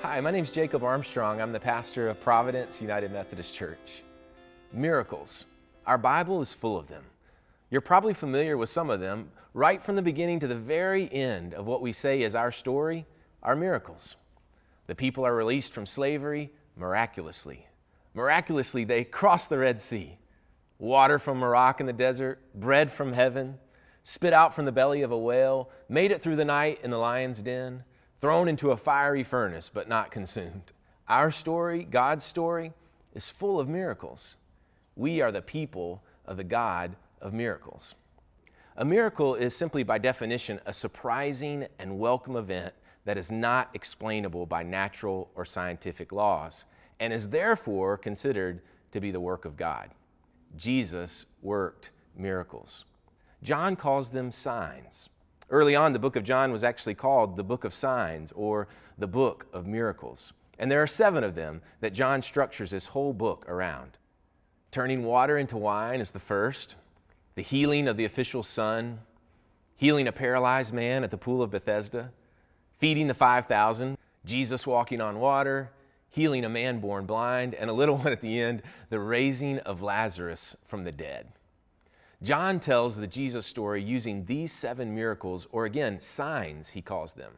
Hi, my name's Jacob Armstrong. I'm the pastor of Providence United Methodist Church. Miracles. Our Bible is full of them. You're probably familiar with some of them. Right from the beginning to the very end of what we say is our story are miracles. The people are released from slavery miraculously. Miraculously, they cross the Red Sea. Water from a rock in the desert, bread from heaven, spit out from the belly of a whale, made it through the night in the lion's den, thrown into a fiery furnace but not consumed. Our story, God's story, is full of miracles. We are the people of the God of miracles. A miracle is simply by definition a surprising and welcome event that is not explainable by natural or scientific laws and is therefore considered to be the work of God. Jesus worked miracles. John calls them signs. Early on, the book of John was actually called the book of signs or the book of miracles. And there are 7 of them that John structures his whole book around. Turning water into wine is the first, the healing of the official son, healing a paralyzed man at the pool of Bethesda, feeding the 5,000, Jesus walking on water, healing a man born blind, and a little one at the end, the raising of Lazarus from the dead. John tells the Jesus story using these 7 miracles, or again, signs, he calls them.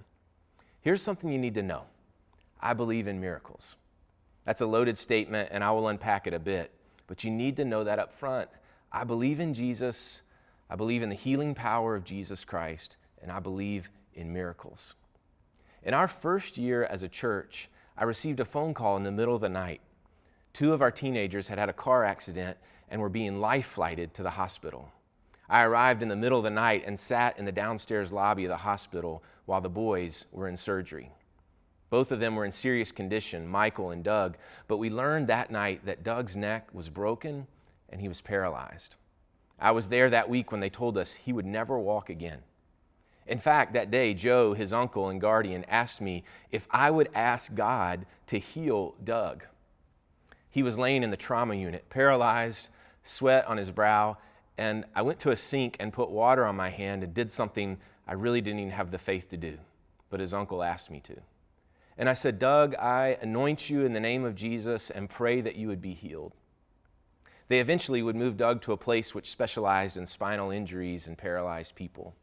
Here's something you need to know. I believe in miracles. That's a loaded statement, and I will unpack it a bit, but you need to know that up front. I believe in Jesus, I believe in the healing power of Jesus Christ, and I believe in miracles. In our first year as a church, I received a phone call in the middle of the night. 2 of our teenagers had had a car accident and were being life-flighted to the hospital. I arrived in the middle of the night and sat in the downstairs lobby of the hospital while the boys were in surgery. Both of them were in serious condition, Michael and Doug, but we learned that night that Doug's neck was broken and he was paralyzed. I was there that week when they told us he would never walk again. In fact, that day, Joe, his uncle and guardian, asked me if I would ask God to heal Doug. He was laying in the trauma unit, paralyzed, sweat on his brow, and I went to a sink and put water on my hand and did something I really didn't even have the faith to do, but his uncle asked me to. And I said, Doug, I anoint you in the name of Jesus and pray that you would be healed. They eventually would move Doug to a place which specialized in spinal injuries and paralyzed people.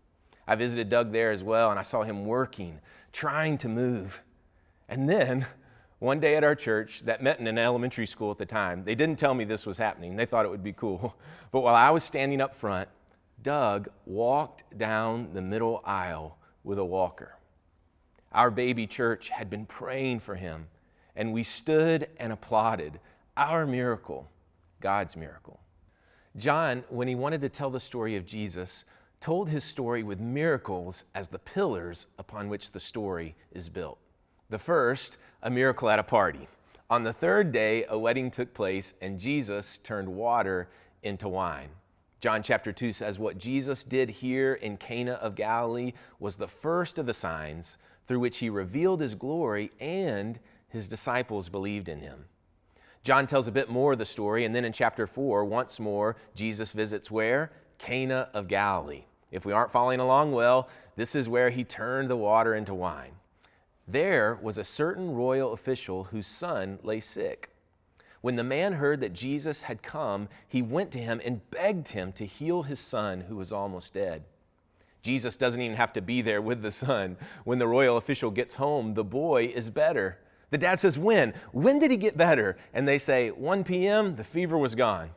I visited Doug there as well, and I saw him working, trying to move. And then, one day at our church that met in an elementary school at the time, they didn't tell me this was happening. They thought it would be cool. But while I was standing up front, Doug walked down the middle aisle with a walker. Our baby church had been praying for him, and we stood and applauded our miracle, God's miracle. John, when he wanted to tell the story of Jesus, told his story with miracles as the pillars upon which the story is built. The first, a miracle at a party. On the 3rd day, a wedding took place, and Jesus turned water into wine. John chapter 2 says, what Jesus did here in Cana of Galilee was the first of the signs through which he revealed his glory, and his disciples believed in him. John tells a bit more of the story, and then in chapter 4, once more, Jesus visits where? Cana of Galilee. If we aren't following along well, this is where he turned the water into wine. There was a certain royal official whose son lay sick. When the man heard that Jesus had come, he went to him and begged him to heal his son who was almost dead. Jesus doesn't even have to be there with the son. When the royal official gets home, the boy is better. The dad says, when? When did he get better? And they say, 1 p.m., the fever was gone.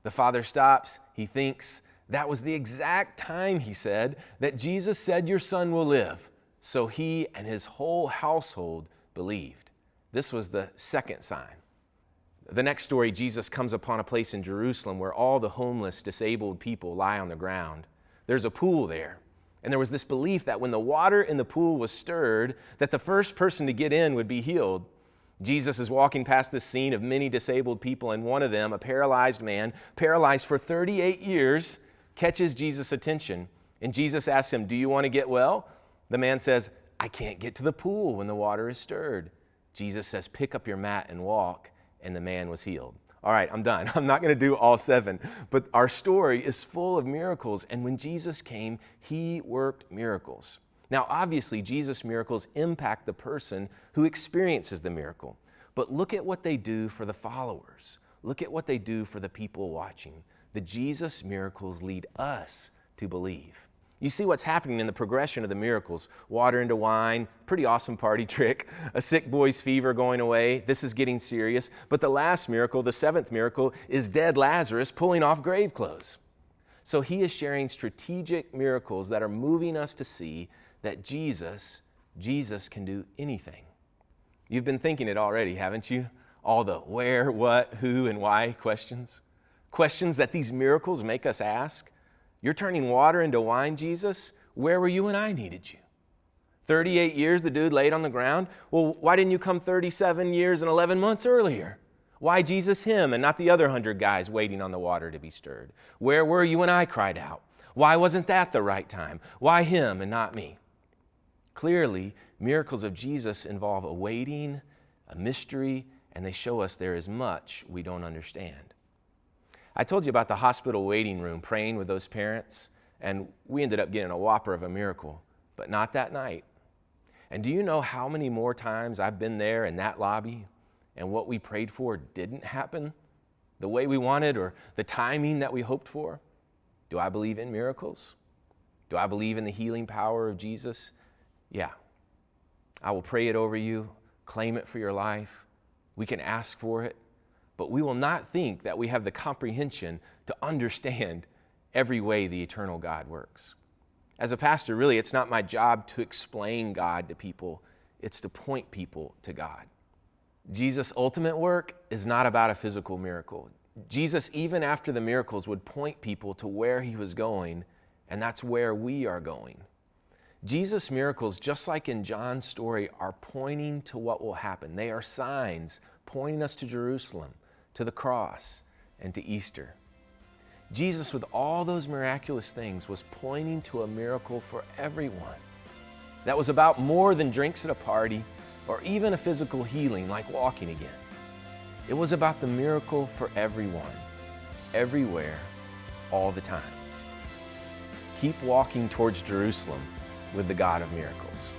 The father stops, he thinks, that was the exact time, he said, that Jesus said, your son will live. So he and his whole household believed. This was the second sign. The next story, Jesus comes upon a place in Jerusalem where all the homeless, disabled people lie on the ground. There's a pool there. And there was this belief that when the water in the pool was stirred, that the first person to get in would be healed. Jesus is walking past this scene of many disabled people, and one of them, a paralyzed man, paralyzed for 38 years, catches Jesus' attention. And Jesus asks him, do you want to get well? The man says, I can't get to the pool when the water is stirred. Jesus says, pick up your mat and walk, and the man was healed. All right, I'm done. I'm not going to do all 7, but our story is full of miracles, and when Jesus came, he worked miracles. Now, obviously, Jesus' miracles impact the person who experiences the miracle. But look at what they do for the followers. Look at what they do for the people watching. The Jesus miracles lead us to believe. You see what's happening in the progression of the miracles. Water into wine, pretty awesome party trick. A sick boy's fever going away. This is getting serious. But the last miracle, the seventh miracle, is dead Lazarus pulling off grave clothes. So he is sharing strategic miracles that are moving us to see that Jesus can do anything. You've been thinking it already, haven't you? All the where, what, who, and why questions. Questions that these miracles make us ask. You're turning water into wine, Jesus? Where were you when I needed you? 38 years the dude laid on the ground? Well, why didn't you come 37 years and 11 months earlier? Why Jesus him and not the other 100 guys waiting on the water to be stirred? Where were you when I cried out? Why wasn't that the right time? Why him and not me? Clearly, miracles of Jesus involve a waiting, a mystery, and they show us there is much we don't understand. I told you about the hospital waiting room praying with those parents, and we ended up getting a whopper of a miracle, but not that night. And do you know how many more times I've been there in that lobby, and what we prayed for didn't happen the way we wanted or the timing that we hoped for? Do I believe in miracles? Do I believe in the healing power of Jesus? Yeah. I will pray it over you, claim it for your life. We can ask for it. But we will not think that we have the comprehension to understand every way the eternal God works. As a pastor, really, it's not my job to explain God to people. It's to point people to God. Jesus' ultimate work is not about a physical miracle. Jesus, even after the miracles, would point people to where he was going, and that's where we are going. Jesus' miracles, just like in John's story, are pointing to what will happen. They are signs pointing us to Jerusalem, to the cross, and to Easter. Jesus, with all those miraculous things, was pointing to a miracle for everyone. That was about more than drinks at a party or even a physical healing like walking again. It was about the miracle for everyone, everywhere, all the time. Keep walking towards Jerusalem with the God of miracles.